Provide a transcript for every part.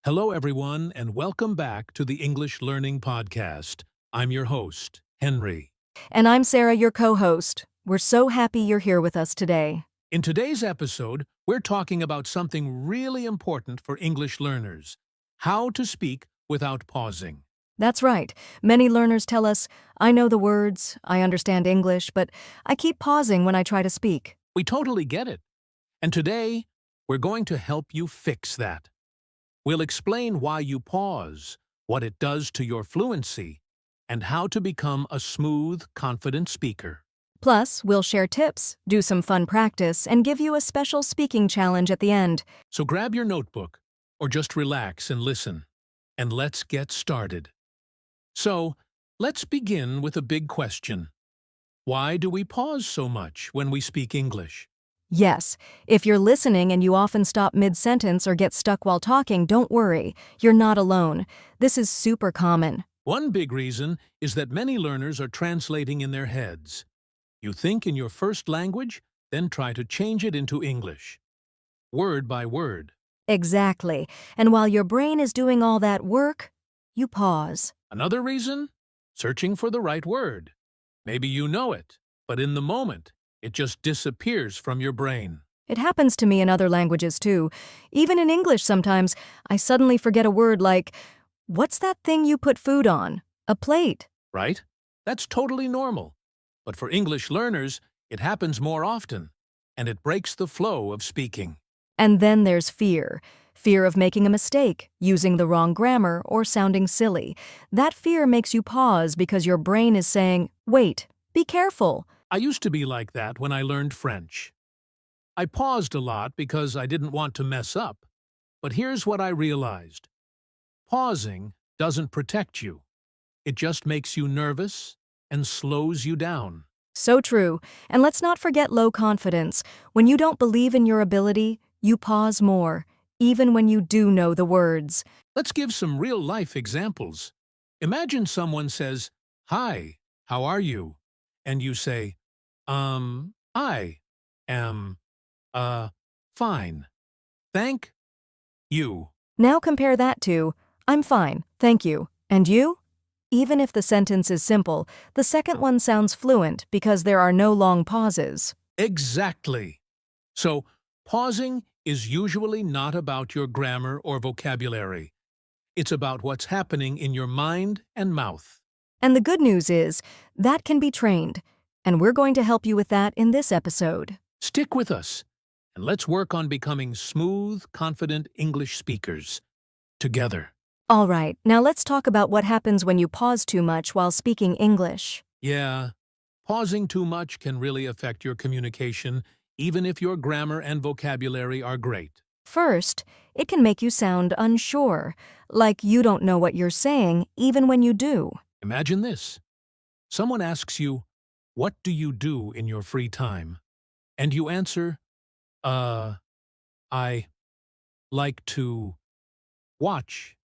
Hello, everyone, and welcome back to the English Learning Podcast. I'm your host, Henry. And I'm Sarah, your co-host. We're so happy you're here with us today. In today's episode, we're talking about something really important for English learners: how to speak without pausing. That's right. Many learners tell us, I know the words, I understand English, but I keep pausing when I try to speak. We totally get it. And today, we're going to help you fix that. We'll explain why you pause, what it does to your fluency, and how to become a smooth, confident speaker. Plus, we'll share tips, do some fun practice, and give you a special speaking challenge at the end. So grab your notebook, or just relax and listen, and let's get started. So, let's begin with a big question. Why do we pause so much when we speak English? Yes, if you're listening and you often stop mid-sentence or get stuck while talking, don't worry. You're not alone. This is super common. One big reason is that many learners are translating in their heads. You think in your first language, then try to change it into English, word by word. Exactly. And while your brain is doing all that work, you pause. Another reason? Searching for the right word. Maybe you know it, but in the moment, it just disappears from your brain. It happens to me in other languages too. Even in English sometimes, I suddenly forget a word like, what's that thing you put food on? A plate. Right? That's totally normal. But for English learners, it happens more often, and it breaks the flow of speaking. And then there's fear. Fear of making a mistake, using the wrong grammar, or sounding silly. That fear makes you pause because your brain is saying, wait, be careful. I used to be like that when I learned French. I paused a lot because I didn't want to mess up. But here's what I realized. Pausing doesn't protect you. It just makes you nervous and slows you down. So true. And let's not forget low confidence. When you don't believe in your ability, you pause more, even when you do know the words. Let's give some real-life examples. Imagine someone says, "Hi, how are you?" And you say, I am, fine. Thank you. Now compare that to, I'm fine, thank you. And you? Even if the sentence is simple, the second one sounds fluent because there are no long pauses. Exactly. So, pausing is usually not about your grammar or vocabulary. It's about what's happening in your mind and mouth. And the good news is, that can be trained. And we're going to help you with that in this episode. Stick with us, and let's work on becoming smooth, confident English speakers together. All right, now let's talk about what happens when you pause too much while speaking English. Yeah, pausing too much can really affect your communication, even if your grammar and vocabulary are great. First, it can make you sound unsure, like you don't know what you're saying, even when you do. Imagine this. Someone asks you, "What do you do in your free time?" And you answer, I like to watch,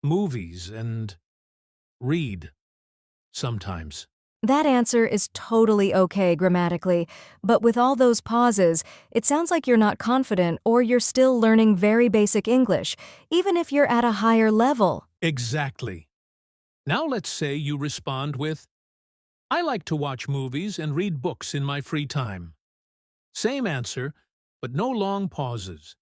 movies and read sometimes. That answer is totally okay grammatically, but with all those pauses, it sounds like you're not confident or you're still learning very basic English, even if you're at a higher level. Exactly. Now let's say you respond with, "I like to watch movies and read books in my free time." Same answer, but no long pauses.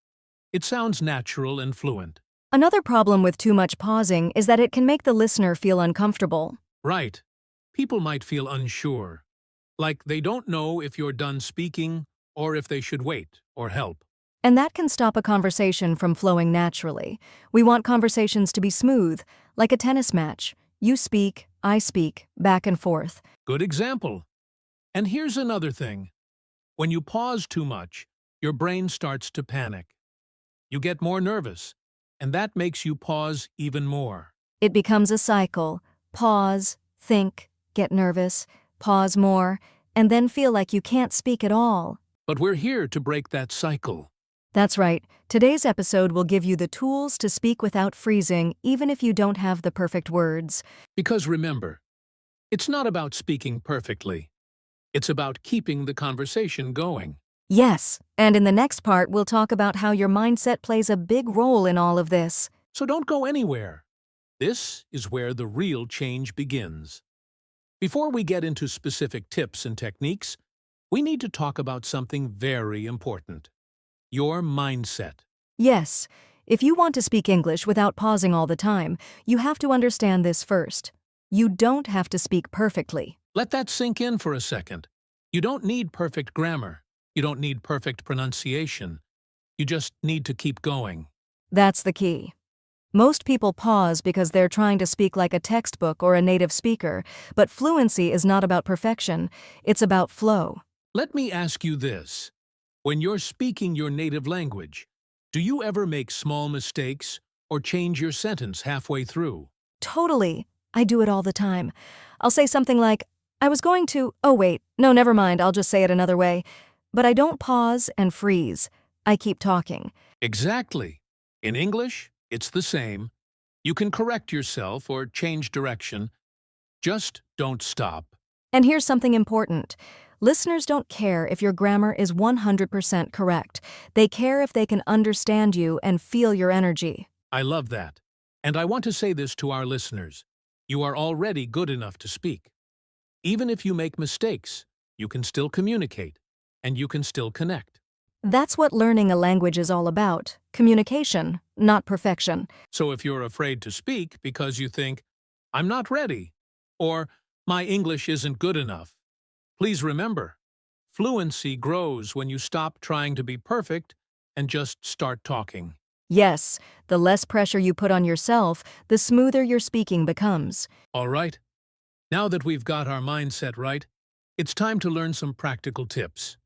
It sounds natural and fluent. Another problem with too much pausing is that it can make the listener feel uncomfortable. Right. People might feel unsure, like they don't know if you're done speaking or if they should wait or help. And that can stop a conversation from flowing naturally. We want conversations to be smooth, like a tennis match. You speak, I speak, back and forth. Good example. And here's another thing. When you pause too much, your brain starts to panic. You get more nervous, and that makes you pause even more. It becomes a cycle. Pause, think, get nervous, pause more, and then feel like you can't speak at all. But we're here to break that cycle. That's right. Today's episode will give you the tools to speak without freezing, even if you don't have the perfect words. Because remember, it's not about speaking perfectly. It's about keeping the conversation going. Yes, and in the next part, we'll talk about how your mindset plays a big role in all of this. So don't go anywhere. This is where the real change begins. Before we get into specific tips and techniques, we need to talk about something very important: your mindset. Yes, if you want to speak English without pausing all the time, you have to understand this first. You don't have to speak perfectly. Let that sink in for a second. You don't need perfect grammar. You don't need perfect pronunciation. You just need to keep going. That's the key. Most people pause because they're trying to speak like a textbook or a native speaker, but fluency is not about perfection, it's about flow. Let me ask you this. When you're speaking your native language, do you ever make small mistakes or change your sentence halfway through? Totally. I do it all the time. I'll say something like, I was going to, oh wait, no, never mind, I'll just say it another way. But I don't pause and freeze. I keep talking. Exactly. In English, it's the same. You can correct yourself or change direction. Just don't stop. And here's something important. Listeners don't care if your grammar is 100% correct. They care if they can understand you and feel your energy. I love that. And I want to say this to our listeners. You are already good enough to speak. Even if you make mistakes, you can still communicate, and you can still connect. That's what learning a language is all about. Communication, not perfection. So if you're afraid to speak because you think, I'm not ready, or my English isn't good enough, please remember, fluency grows when you stop trying to be perfect and just start talking. Yes, the less pressure you put on yourself, the smoother your speaking becomes. All right? Now that we've got our mindset right, it's time to learn some practical tips.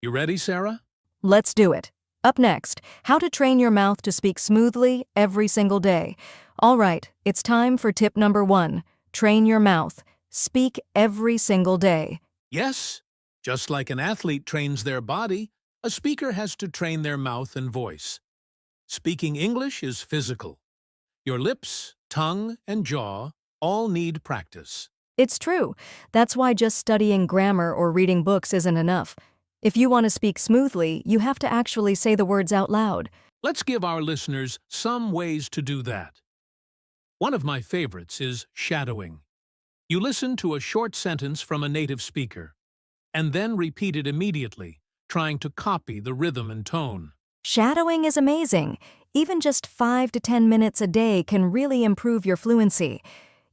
You ready, Sarah? Let's do it. Up next, how to train your mouth to speak smoothly every single day. All right, it's time for tip number 1. Train your mouth. Speak every single day. Yes. Just like an athlete trains their body, a speaker has to train their mouth and voice. Speaking English is physical. Your lips, tongue, and jaw all need practice. It's true. That's why just studying grammar or reading books isn't enough. If you want to speak smoothly, you have to actually say the words out loud. Let's give our listeners some ways to do that. One of my favorites is shadowing. You listen to a short sentence from a native speaker, and then repeat it immediately, trying to copy the rhythm and tone. Shadowing is amazing. Even just 5 to 10 minutes a day can really improve your fluency.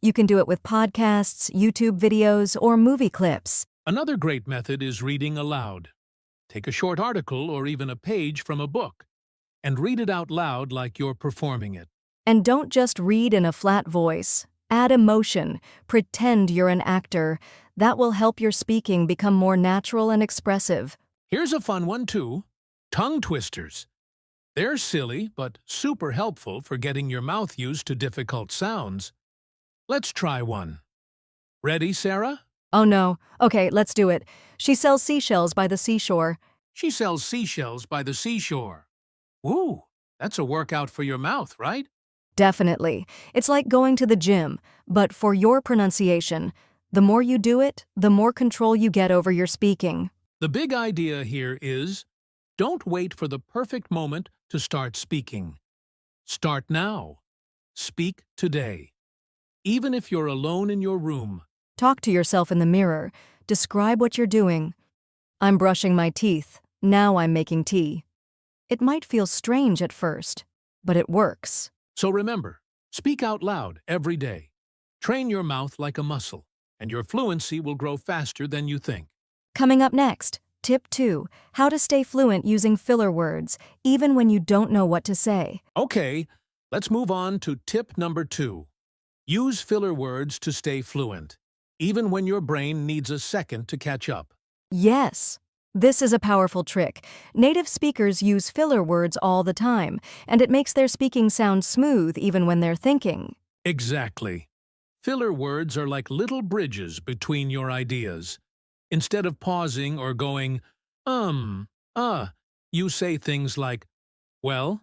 You can do it with podcasts, YouTube videos, or movie clips. Another great method is reading aloud. Take a short article or even a page from a book, and read it out loud like you're performing it. And don't just read in a flat voice. Add emotion. Pretend you're an actor. That will help your speaking become more natural and expressive. Here's a fun one too: tongue twisters. They're silly, but super helpful for getting your mouth used to difficult sounds. Let's try one. Ready, Sarah? Oh no. Okay, let's do it. She sells seashells by the seashore. She sells seashells by the seashore. Woo, that's a workout for your mouth, right? Definitely. It's like going to the gym, but for your pronunciation. The more you do it, the more control you get over your speaking. The big idea here is, don't wait for the perfect moment to start speaking. Start now. Speak today. Even if you're alone in your room. Talk to yourself in the mirror. Describe what you're doing. I'm brushing my teeth. Now I'm making tea. It might feel strange at first, but it works. So remember, speak out loud every day. Train your mouth like a muscle, and your fluency will grow faster than you think. Coming up next, tip 2, how to stay fluent using filler words, even when you don't know what to say. Okay, let's move on to tip number 2. Use filler words to stay fluent, even when your brain needs a second to catch up. Yes. This is a powerful trick. Native speakers use filler words all the time, and it makes their speaking sound smooth even when they're thinking. Exactly. Filler words are like little bridges between your ideas. Instead of pausing or going, you say things like, well,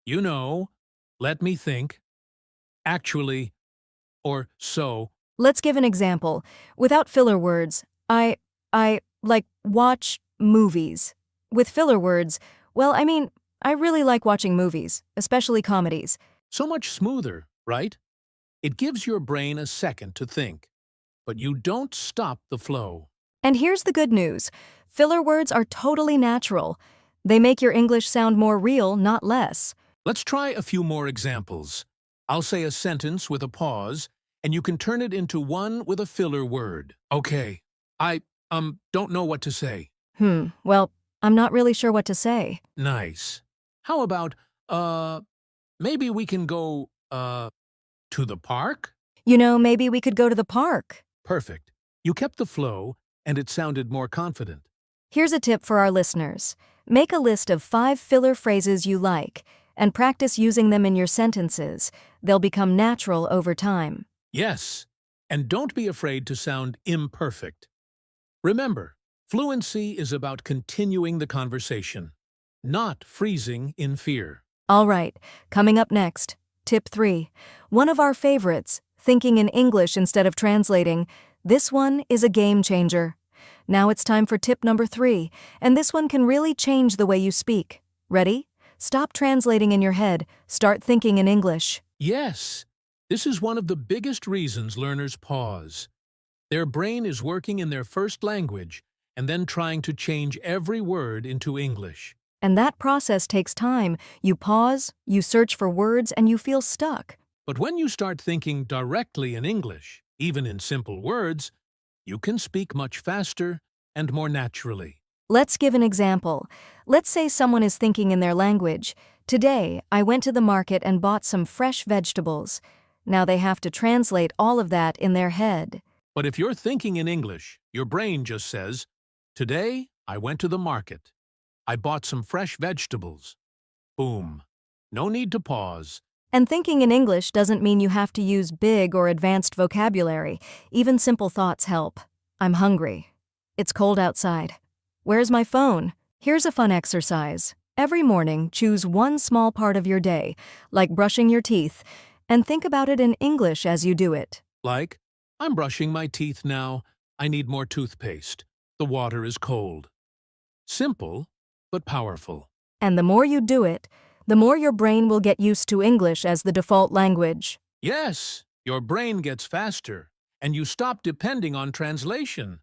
you know, let me think, actually, or so. Let's give an example. Without filler words, I like watch movies. With filler words, well, I really like watching movies, especially comedies. So much smoother, right? It gives your brain a second to think, but you don't stop the flow. And here's the good news. Filler words are totally natural. They make your English sound more real, not less. Let's try a few more examples. I'll say a sentence with a pause, and you can turn it into one with a filler word. Okay, I, don't know what to say. Well, I'm not really sure what to say. Nice. How about, maybe we can go, to the park? Maybe we could go to the park. Perfect. You kept the flow, and it sounded more confident. Here's a tip for our listeners. Make a list of 5 filler phrases you like, and practice using them in your sentences. They'll become natural over time. Yes, and don't be afraid to sound imperfect. Remember, fluency is about continuing the conversation, not freezing in fear. All right, coming up next, tip 3. One of our favorites, thinking in English instead of translating. This one is a game changer. Now it's time for tip number 3, and this one can really change the way you speak. Ready? Stop translating in your head. Start thinking in English. Yes, this is one of the biggest reasons learners pause. Their brain is working in their first language and then trying to change every word into English. And that process takes time. You pause, you search for words, and you feel stuck. But when you start thinking directly in English, even in simple words, you can speak much faster and more naturally. Let's give an example. Let's say someone is thinking in their language. Today, I went to the market and bought some fresh vegetables. Now they have to translate all of that in their head. But if you're thinking in English, your brain just says, "Today, I went to the market. I bought some fresh vegetables." Boom. No need to pause. And thinking in English doesn't mean you have to use big or advanced vocabulary. Even simple thoughts help. I'm hungry. It's cold outside. Where's my phone? Here's a fun exercise. Every morning, choose one small part of your day, like brushing your teeth, and think about it in English as you do it. Like, I'm brushing my teeth now. I need more toothpaste. The water is cold. Simple, but powerful. And the more you do it, the more your brain will get used to English as the default language. Yes, your brain gets faster, and you stop depending on translation.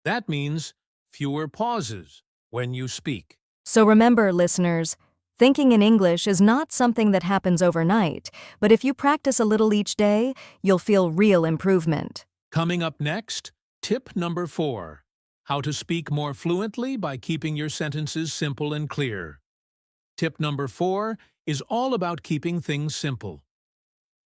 That means fewer pauses when you speak. So remember, listeners, thinking in English is not something that happens overnight, but if you practice a little each day, you'll feel real improvement. Coming up next, tip number 4. How to speak more fluently by keeping your sentences simple and clear. Tip number 4 is all about keeping things simple.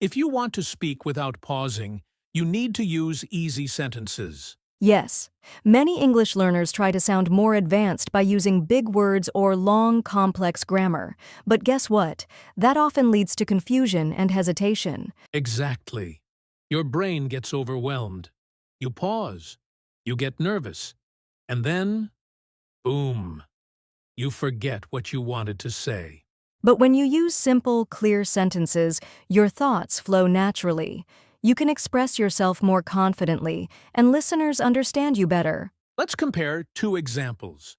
If you want to speak without pausing, you need to use easy sentences. Yes, many English learners try to sound more advanced by using big words or long, complex grammar. But guess what? That often leads to confusion and hesitation. Exactly. Your brain gets overwhelmed. You pause. You get nervous. And then, boom, you forget what you wanted to say. But when you use simple, clear sentences, your thoughts flow naturally. You can express yourself more confidently, and listeners understand you better. Let's compare 2 examples.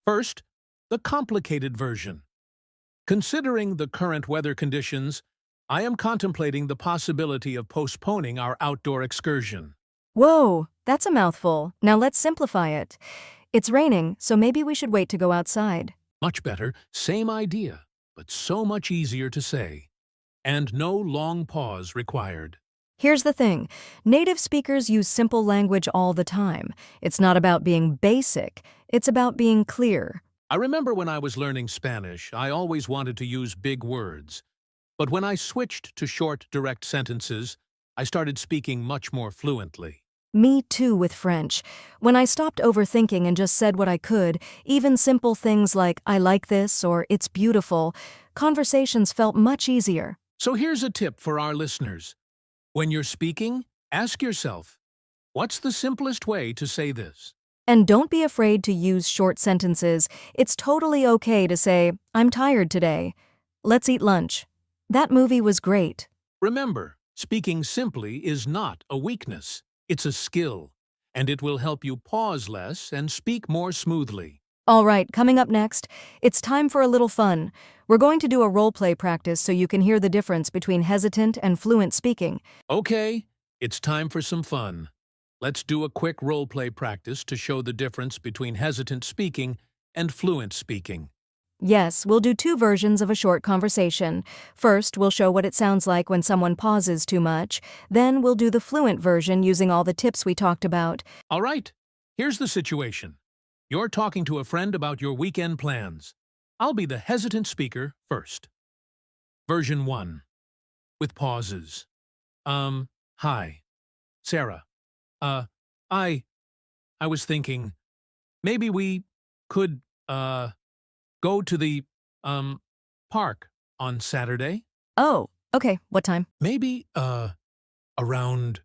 First, the complicated version. Considering the current weather conditions, I am contemplating the possibility of postponing our outdoor excursion. Whoa, that's a mouthful. Now let's simplify it. It's raining, so maybe we should wait to go outside. Much better, same idea, but so much easier to say. And no long pause required. Here's the thing. Native speakers use simple language all the time. It's not about being basic. It's about being clear. I remember when I was learning Spanish, I always wanted to use big words. But when I switched to short, direct sentences, I started speaking much more fluently. Me too with French. When I stopped overthinking and just said what I could, even simple things like "I like this" or "it's beautiful," conversations felt much easier. So here's a tip for our listeners. When you're speaking, ask yourself, what's the simplest way to say this? And don't be afraid to use short sentences. It's totally okay to say, "I'm tired today. Let's eat lunch. That movie was great." Remember, speaking simply is not a weakness. It's a skill, and it will help you pause less and speak more smoothly. All right, coming up next, it's time for a little fun. We're going to do a role play practice so you can hear the difference between hesitant and fluent speaking. Okay, it's time for some fun. Let's do a quick role play practice to show the difference between hesitant speaking and fluent speaking. Yes, we'll do two versions of a short conversation. First, we'll show what it sounds like when someone pauses too much. Then we'll do the fluent version using all the tips we talked about. All right, here's the situation. You're talking to a friend about your weekend plans. I'll be the hesitant speaker first. Version 1. With pauses. Hi. Sarah. I was thinking, maybe we could, go to the, park on Saturday? Oh, okay, what time? Maybe, around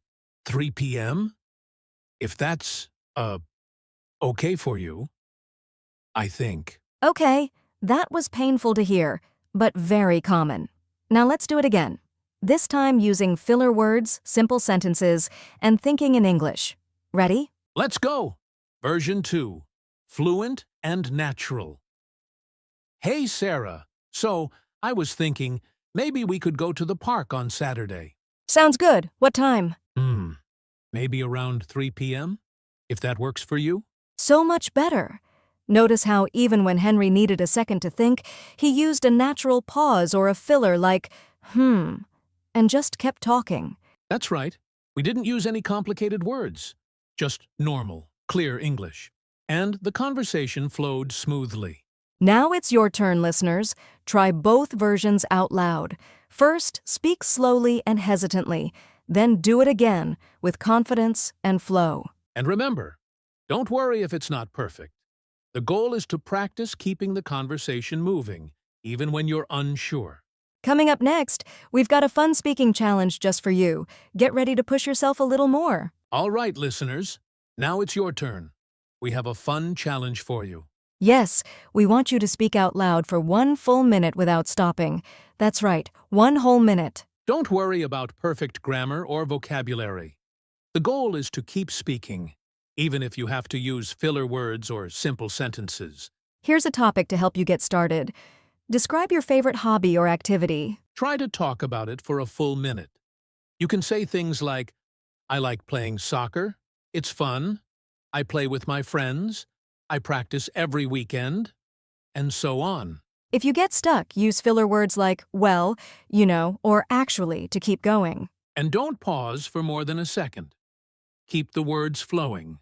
3 p.m.? If that's, okay for you, I think. Okay, that was painful to hear, but very common. Now let's do it again. This time using filler words, simple sentences, and thinking in English. Ready? Let's go! Version 2. Fluent and natural. Hey, Sarah. So, I was thinking, maybe we could go to the park on Saturday. Sounds good. What time? Maybe around 3 p.m., if that works for you? So much better. Notice how even when Henry needed a second to think, he used a natural pause or a filler like, and just kept talking. That's right. We didn't use any complicated words. Just normal, clear English. And the conversation flowed smoothly. Now it's your turn, listeners. Try both versions out loud. First, speak slowly and hesitantly. Then do it again with confidence and flow. And remember, don't worry if it's not perfect. The goal is to practice keeping the conversation moving, even when you're unsure. Coming up next, we've got a fun speaking challenge just for you. Get ready to push yourself a little more. All right, listeners. Now it's your turn. We have a fun challenge for you. Yes, we want you to speak out loud for 1 full minute without stopping. That's right, 1 whole minute. Don't worry about perfect grammar or vocabulary. The goal is to keep speaking, even if you have to use filler words or simple sentences. Here's a topic to help you get started. Describe your favorite hobby or activity. Try to talk about it for a full minute. You can say things like, I like playing soccer. It's fun. I play with my friends. I practice every weekend. And so on. If you get stuck, use filler words like, well, you know, or actually to keep going. And don't pause for more than a second. Keep the words flowing,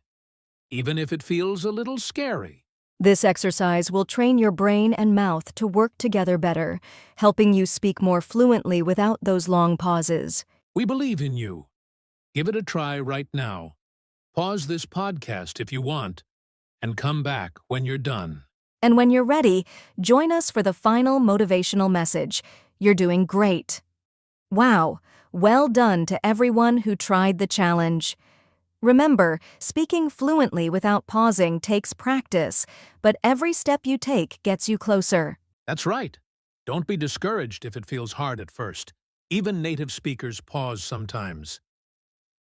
even if it feels a little scary. This exercise will train your brain and mouth to work together better, helping you speak more fluently without those long pauses. We believe in you. Give it a try right now. Pause this podcast if you want, and come back when you're done. And when you're ready, join us for the final motivational message. You're doing great. Wow, well done to everyone who tried the challenge. Remember, speaking fluently without pausing takes practice, but every step you take gets you closer. That's right. Don't be discouraged if it feels hard at first. Even native speakers pause sometimes.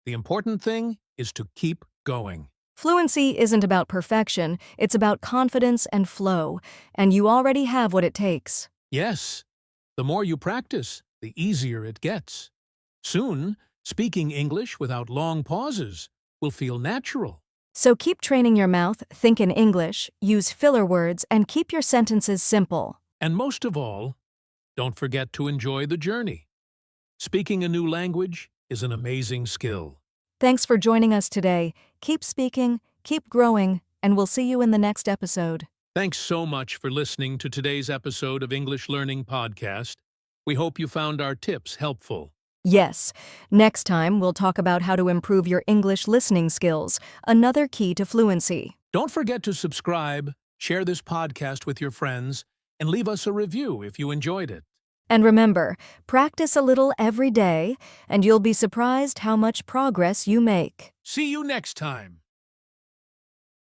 The important thing is to keep going. Fluency isn't about perfection, it's about confidence and flow, and you already have what it takes. Yes, the more you practice, the easier it gets. Soon, speaking English without long pauses will feel natural. So keep training your mouth, think in English, use filler words, and keep your sentences simple. And most of all, don't forget to enjoy the journey. Speaking a new language is an amazing skill. Thanks for joining us today. Keep speaking, keep growing, and we'll see you in the next episode. Thanks so much for listening to today's episode of English Learning Podcast. We hope you found our tips helpful. Yes, next time we'll talk about how to improve your English listening skills, another key to fluency. Don't forget to subscribe, share this podcast with your friends, and leave us a review if you enjoyed it. And remember, practice a little every day, and you'll be surprised how much progress you make. See you next time.